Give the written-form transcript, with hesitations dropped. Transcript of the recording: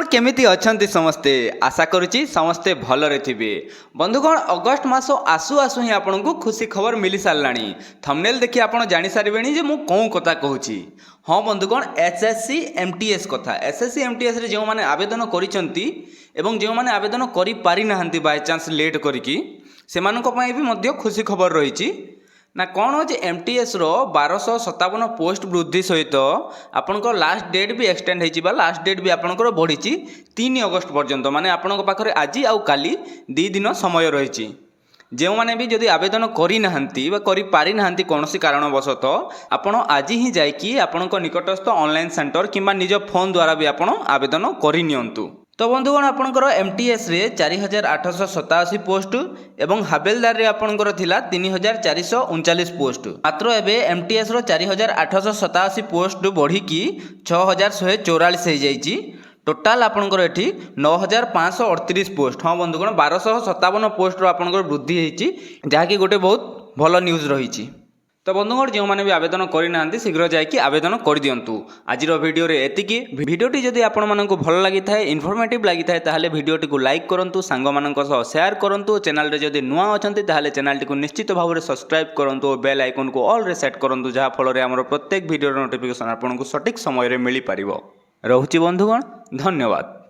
बंधुगण केमिति अछंती समस्ते आशा करुच्ची समस्ते भलरे थिबे। बंधुगण अगस्ट मास आसु आसु ही आपको खुशी खबर मिली साराणी। थंबनेल देखि आपण जानि सारिबेनी जे मु कोन कथा कहूची। हाँ बंधुगण एसएससी एमटीएस कथा। एसएससी एमटीएस रे जो माने आवेदन करिसंती एवं जो माने आवेदन करि पारि नाहंती बाय चांस लेट करिकी सेमानक पई भी मध्य खुशी खबर रहिची ना कौन हो एमटीएस रो 1257 पोस्ट वृद्धि सहित आपंकर लास्ट डेट भी एक्सटेंड होती लास्ट डेट भी आपंकर बढ़ी 3 अगस्ट पर्यंत माने आपण पाखे आज आउ काली 2 दिन समय रही। जो मैंने भी जदि आवेदन करि ना कौन कारणवशत आपण आज ही जाकि आपण निकटस्थ ऑनलाइन सेंटर किंबा निज फोन द्वारा भी आपण आवेदन करनियंतु। तो बंधुगण आपंकर एमटीएस रे 4887 पोस्ट एवं हावेलदार रे आपंकर थिला 3439 पोस्ट। मात्र एबे एमटीएस रो 4887 पोस्ट बढ़ी की 6144 हो जाइए। टोटाल आपंकर एठी 9538 पोस्ट। हाँ बंधुगण 1257 पोस्ट आपंकर वृद्धि होती जहाँकि गोटे बहुत भल न्यूज रही। तो बंधुगण जो मैंने भी आवेदन करना शीघ्र जाकि आवेदन कर दिंतु। आज भिडियो एतिकी। भिडियोटी जदि आपण मानक भल लगी था इनफॉर्मेटिव लगी था ताहले भिडियोटी को लाइक करंतु, सांग मानक सह शेयर करंतु। चैनल रे जदि नुआ अछंती ताहले चैनल को निश्चित भाव में सब्सक्राइब करंतु और बेल आइकन को ऑल रे सेट करंतु जहाँ फल आमर प्रत्येक भिडियो नोटिफिकेशन आपको सठिक समय मिल पार। रहुछि बंधुगण, धन्यवाद।